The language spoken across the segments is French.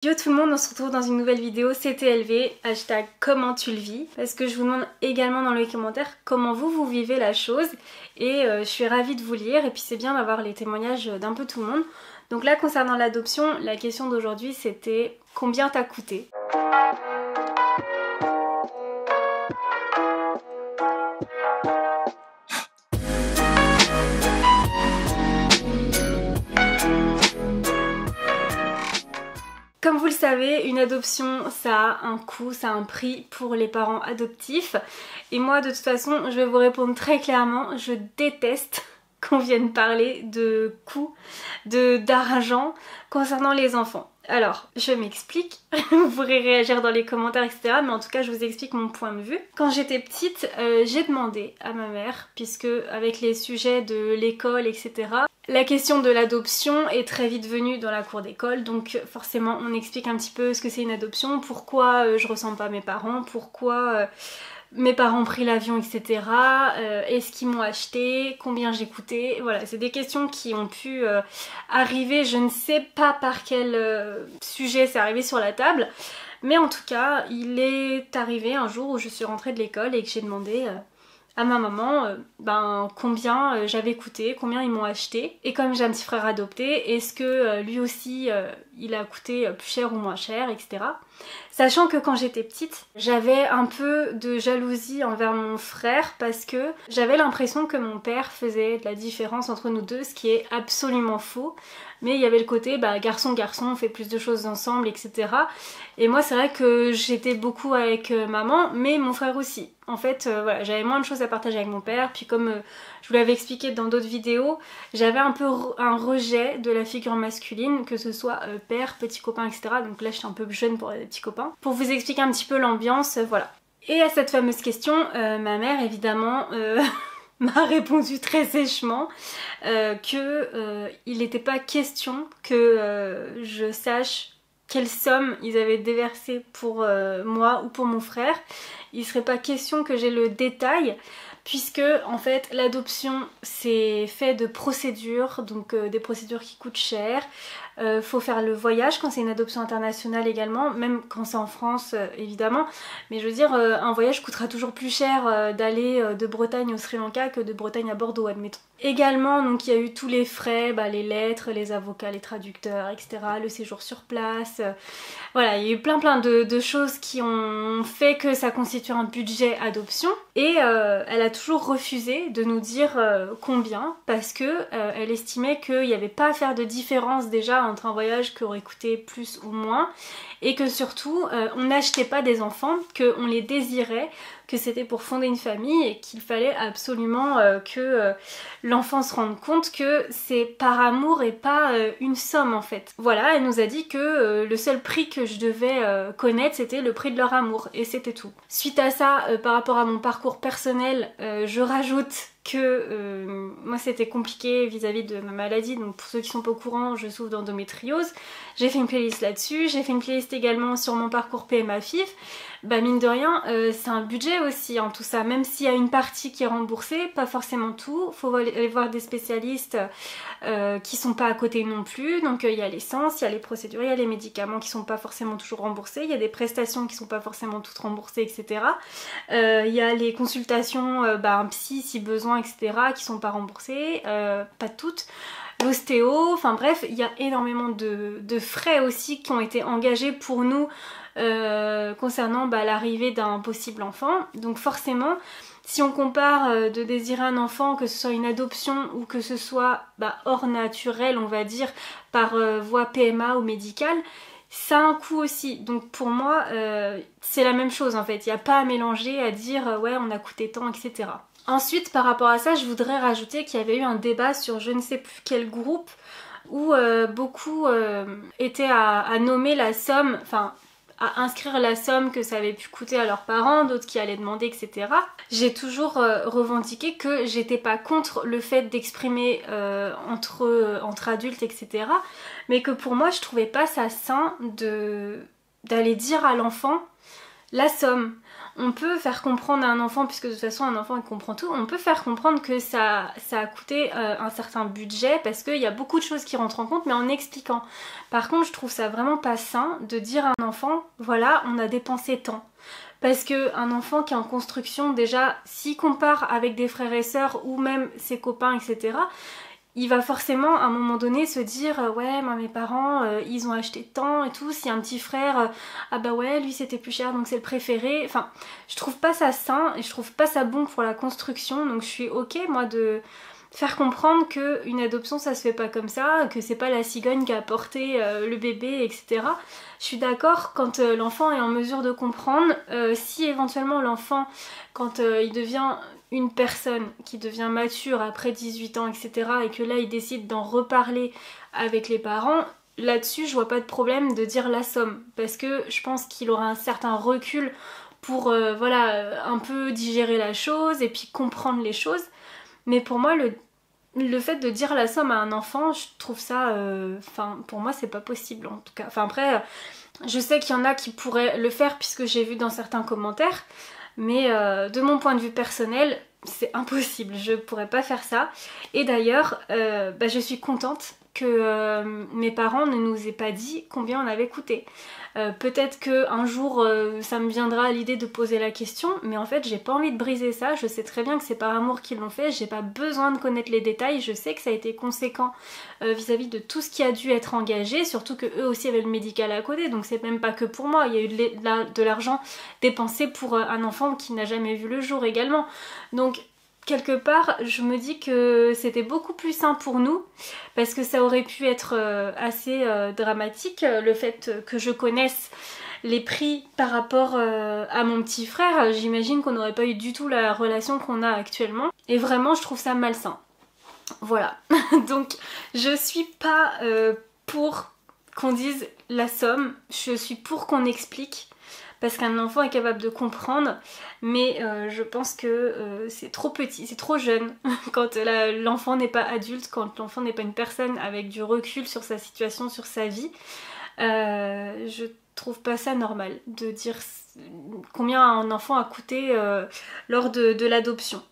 Yo tout le monde, on se retrouve dans une nouvelle vidéo CTLV, hashtag comment tu le vis, parce que je vous demande également dans les commentaires comment vous vivez la chose, et je suis ravie de vous lire, et puis c'est bien d'avoir les témoignages d'un peu tout le monde. Donc là concernant l'adoption, la question d'aujourd'hui c'était combien t'as coûté? Comme vous le savez, une adoption, ça a un coût, ça a un prix pour les parents adoptifs. Et moi, de toute façon, je vais vous répondre très clairement, je déteste qu'on vienne parler de coûts, d'argent concernant les enfants. Alors, je m'explique, vous pourrez réagir dans les commentaires, etc. Mais en tout cas, je vous explique mon point de vue. Quand j'étais petite, j'ai demandé à ma mère, puisque avec les sujets de l'école, etc., la question de l'adoption est très vite venue dans la cour d'école, donc forcément on explique un petit peu ce que c'est une adoption, pourquoi je ressemble pas à mes parents, pourquoi mes parents ont pris l'avion, etc. Est-ce qu'ils m'ont acheté, combien j'ai coûté, voilà, c'est des questions qui ont pu arriver, je ne sais pas par quel sujet c'est arrivé sur la table, mais en tout cas il est arrivé un jour où je suis rentrée de l'école et que j'ai demandé à ma maman combien j'avais coûté, combien ils m'ont acheté. Et comme j'ai un petit frère adopté, est-ce que lui aussi il a coûté plus cher ou moins cher, etc. Sachant que quand j'étais petite, j'avais un peu de jalousie envers mon frère parce que j'avais l'impression que mon père faisait de la différence entre nous deux, ce qui est absolument faux. Mais il y avait le côté garçon-garçon, on fait plus de choses ensemble, etc. Et moi c'est vrai que j'étais beaucoup avec maman, mais mon frère aussi. En fait, voilà, j'avais moins de choses à partager avec mon père, puis comme je vous l'avais expliqué dans d'autres vidéos, j'avais un peu un rejet de la figure masculine, que ce soit père, petit copain, etc. Donc là je suis un peu jeune pour des petits copains. Pour vous expliquer un petit peu l'ambiance, voilà. Et à cette fameuse question, ma mère évidemment m'a répondu très sèchement qu'il n'était pas question que je sache quelle somme ils avaient déversé pour moi ou pour mon frère. Il serait pas question que j'ai le détail puisque en fait l'adoption c'est fait de procédures, donc des procédures qui coûtent cher. Faut faire le voyage quand c'est une adoption internationale également, même quand c'est en France évidemment, mais je veux dire un voyage coûtera toujours plus cher d'aller de Bretagne au Sri Lanka que de Bretagne à Bordeaux, admettons. Également donc il y a eu tous les frais, les lettres, les avocats, les traducteurs, etc., le séjour sur place, voilà, il y a eu plein de choses qui ont fait que ça constitue un budget adoption et elle a toujours refusé de nous dire combien parce que elle estimait qu'il n'y avait pas à faire de différence déjà entre un voyage qui aurait coûté plus ou moins et que surtout on n'achetait pas des enfants, qu'on les désirait, que c'était pour fonder une famille et qu'il fallait absolument que l'enfant se rende compte que c'est par amour et pas une somme en fait. Voilà, elle nous a dit que le seul prix que je devais connaître c'était le prix de leur amour et c'était tout. Suite à ça, par rapport à mon parcours personnel, je rajoute que moi c'était compliqué vis-à-vis de ma maladie, donc pour ceux qui sont pas au courant, je souffre d'endométriose. J'ai fait une playlist là-dessus, j'ai fait une playlist également sur mon parcours PMA-FIV. Mine de rien, c'est un budget aussi hein, tout ça, même s'il y a une partie qui est remboursée, pas forcément tout, faut aller voir des spécialistes qui sont pas à côté non plus, donc il y a l'essence, il y a les procédures, il y a les médicaments qui sont pas forcément toujours remboursés, il y a des prestations qui sont pas forcément toutes remboursées, etc. Il y a les consultations, un psy si besoin, etc. qui sont pas remboursées, pas toutes. L'ostéo, enfin bref, il y a énormément de frais aussi qui ont été engagés pour nous concernant l'arrivée d'un possible enfant. Donc forcément, si on compare de désirer un enfant, que ce soit une adoption ou que ce soit hors naturel, on va dire, par voie PMA ou médicale, ça a un coût aussi. Donc pour moi, c'est la même chose en fait. Il n'y a pas à mélanger, à dire ouais on a coûté tant, etc. Ensuite, par rapport à ça, je voudrais rajouter qu'il y avait eu un débat sur je ne sais plus quel groupe où beaucoup étaient à nommer la somme, enfin à inscrire la somme que ça avait pu coûter à leurs parents, d'autres qui allaient demander, etc. J'ai toujours revendiqué que j'étais pas contre le fait d'exprimer entre adultes, etc. Mais que pour moi, je trouvais pas ça sain d'aller dire à l'enfant la somme. On peut faire comprendre à un enfant, puisque de toute façon un enfant il comprend tout, on peut faire comprendre que ça a coûté un certain budget parce qu'il y a beaucoup de choses qui rentrent en compte, mais en expliquant. Par contre, je trouve ça vraiment pas sain de dire à un enfant, voilà, on a dépensé tant. Parce qu'un enfant qui est en construction, déjà, s'il compare avec des frères et sœurs ou même ses copains, etc., il va forcément à un moment donné se dire ouais moi mes parents ils ont acheté tant et tout, si un petit frère ah bah ouais lui c'était plus cher donc c'est le préféré, enfin je trouve pas ça sain et je trouve pas ça bon pour la construction, donc je suis ok moi de faire comprendre qu'une adoption ça se fait pas comme ça, que c'est pas la cigogne qui a porté le bébé, etc. Je suis d'accord quand l'enfant est en mesure de comprendre, si éventuellement l'enfant quand il devient une personne qui devient mature après 18 ans, etc. et que là il décide d'en reparler avec les parents, là-dessus je vois pas de problème de dire la somme, parce que je pense qu'il aura un certain recul pour voilà, un peu digérer la chose et puis comprendre les choses. Mais pour moi le fait de dire la somme à un enfant, je trouve ça, enfin pour moi c'est pas possible en tout cas. Enfin après, je sais qu'il y en a qui pourraient le faire puisque j'ai vu dans certains commentaires, mais de mon point de vue personnel, c'est impossible, je pourrais pas faire ça. Et d'ailleurs, je suis contente que mes parents ne nous aient pas dit combien on avait coûté. Peut-être qu'un jour ça me viendra à l'idée de poser la question, mais en fait j'ai pas envie de briser ça, je sais très bien que c'est par amour qu'ils l'ont fait, j'ai pas besoin de connaître les détails, je sais que ça a été conséquent vis-à-vis de tout ce qui a dû être engagé, surtout que eux aussi avaient le médical à côté, donc c'est même pas que pour moi, il y a eu de l'argent dépensé pour un enfant qui n'a jamais vu le jour également. Donc quelque part, je me dis que c'était beaucoup plus sain pour nous, parce que ça aurait pu être assez dramatique, le fait que je connaisse les prix par rapport à mon petit frère. J'imagine qu'on n'aurait pas eu du tout la relation qu'on a actuellement, et vraiment je trouve ça malsain. Voilà, donc je suis pas pour qu'on dise la somme, je suis pour qu'on explique, parce qu'un enfant est capable de comprendre, mais je pense que c'est trop petit, c'est trop jeune quand l'enfant n'est pas adulte, quand l'enfant n'est pas une personne avec du recul sur sa situation, sur sa vie. Je trouve pas ça normal de dire combien un enfant a coûté lors de l'adoption.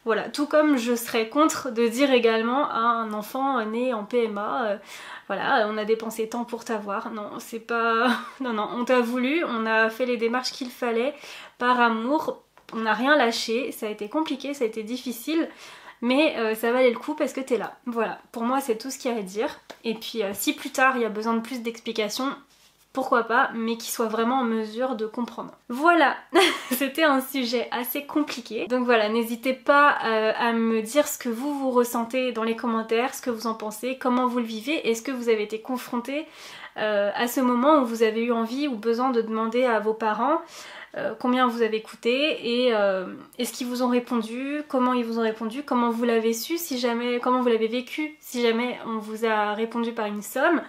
Voilà, tout comme je serais contre de dire également à un enfant né en PMA, voilà, on a dépensé tant pour t'avoir. Non, c'est pas... Non, non, on t'a voulu, on a fait les démarches qu'il fallait, par amour, on n'a rien lâché, ça a été compliqué, ça a été difficile, mais ça valait le coup parce que t'es là. Voilà, pour moi c'est tout ce qu'il y a à dire. Et puis si plus tard il y a besoin de plus d'explications, pourquoi pas, mais qui soit vraiment en mesure de comprendre. Voilà, c'était un sujet assez compliqué. Donc voilà, n'hésitez pas à me dire ce que vous ressentez dans les commentaires, ce que vous en pensez, comment vous le vivez, est-ce que vous avez été confronté à ce moment où vous avez eu envie ou besoin de demander à vos parents combien vous avez coûté et est-ce qu'ils vous ont répondu, comment ils vous ont répondu, comment vous l'avez su, si jamais, comment vous l'avez vécu si jamais on vous a répondu par une somme.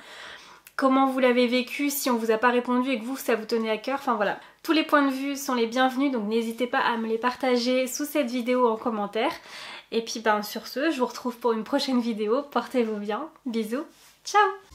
Comment vous l'avez vécu si on vous a pas répondu et que vous, ça vous tenait à cœur. Enfin voilà, tous les points de vue sont les bienvenus, donc n'hésitez pas à me les partager sous cette vidéo en commentaire. Et puis sur ce, je vous retrouve pour une prochaine vidéo. Portez-vous bien, bisous, ciao!